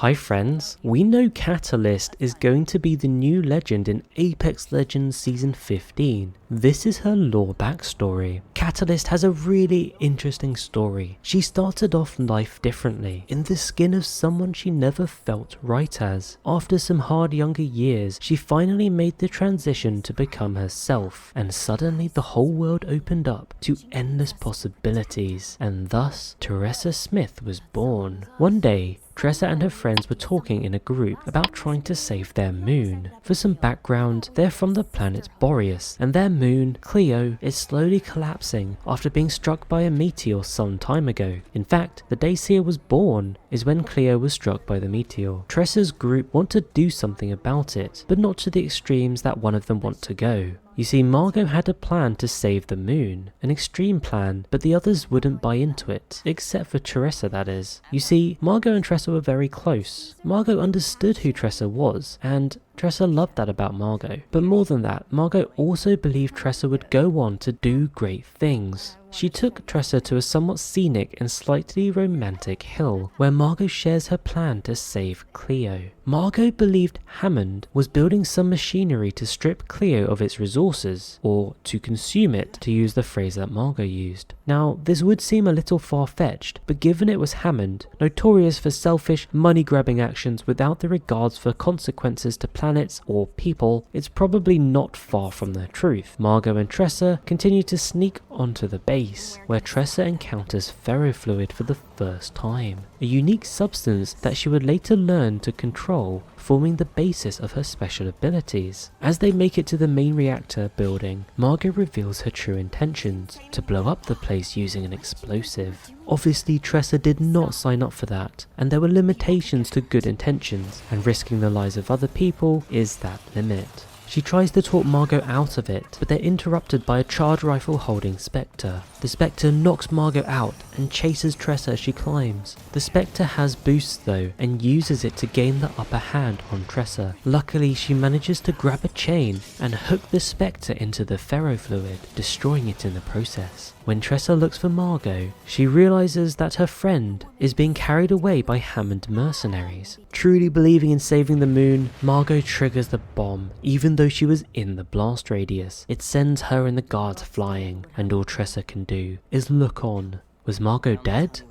Hi friends, we know Catalyst is going to be the new legend in Apex Legends Season 15. This is her lore backstory. Catalyst has a really interesting story. She started off life differently, in the skin of someone she never felt right as. After some hard younger years, she finally made the transition to become herself, and suddenly the whole world opened up to endless possibilities, and thus Tressa Smith was born. One day, Tressa and her friends were talking in a group about trying to save their moon. For some background, they're from the planet Boreas, and their moon, Clio, is slowly collapsing after being struck by a meteor some time ago. In fact, the day Sia was born is when Clio was struck by the meteor. Tressa's group want to do something about it, but not to the extremes that one of them want to go. You see, Margot had a plan to save the moon, an extreme plan, but the others wouldn't buy into it, except for Tressa, that is. You see, Margot and Tressa were very close. Margot understood who Tressa was, and Tressa loved that about Margot. But more than that, Margot also believed Tressa would go on to do great things. She took Tressa to a somewhat scenic and slightly romantic hill, where Margot shares her plan to save Clio. Margot believed Hammond was building some machinery to strip Clio of its resources, or to consume it, to use the phrase that Margot used. Now, this would seem a little far-fetched, but given it was Hammond, notorious for selfish, money-grabbing actions without the regards for consequences to planets or people, it's probably not far from the truth. Margot and Tressa continue to sneak onto the base, where Tressa encounters ferrofluid for the first time, a unique substance that she would later learn to control, forming the basis of her special abilities. As they make it to the main reactor building, Margot reveals her true intentions, to blow up the place using an explosive. Obviously, Tressa did not sign up for that, and there were limitations to good intentions, and risking the lives of other people is that limit. She tries to talk Margot out of it, but they're interrupted by a charge rifle holding Spectre. The Spectre knocks Margot out and chases Tressa as she climbs. The Spectre has boosts though, and uses it to gain the upper hand on Tressa. Luckily, she manages to grab a chain and hook the Spectre into the ferrofluid, destroying it in the process. When Tressa looks for Margot, she realizes that her friend is being carried away by Hammond mercenaries. Truly believing in saving the moon, Margot triggers the bomb, even though she was in the blast radius. It sends her and the guards flying, and all Tressa can do is look on. Was Margot dead?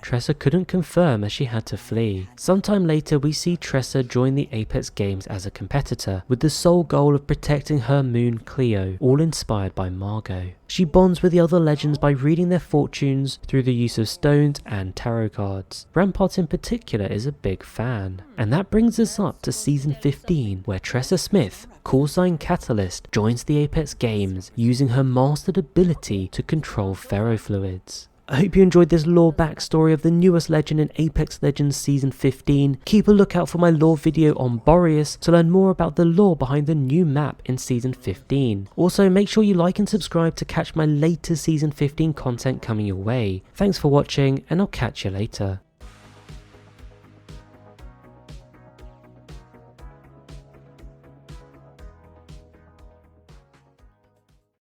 Tressa couldn't confirm as she had to flee. Sometime later, we see Tressa join the Apex Games as a competitor, with the sole goal of protecting her moon Clio, all inspired by Margot. She bonds with the other legends by reading their fortunes through the use of stones and tarot cards. Rampart in particular is a big fan. And that brings us up to Season 15, where Tressa Smith, callsign Catalyst, joins the Apex Games, using her mastered ability to control ferrofluids. I hope you enjoyed this lore backstory of the newest legend in Apex Legends Season 15. Keep a lookout for my lore video on Boreas to learn more about the lore behind the new map in Season 15. Also, make sure you like and subscribe to catch my latest Season 15 content coming your way. Thanks for watching, and I'll catch you later.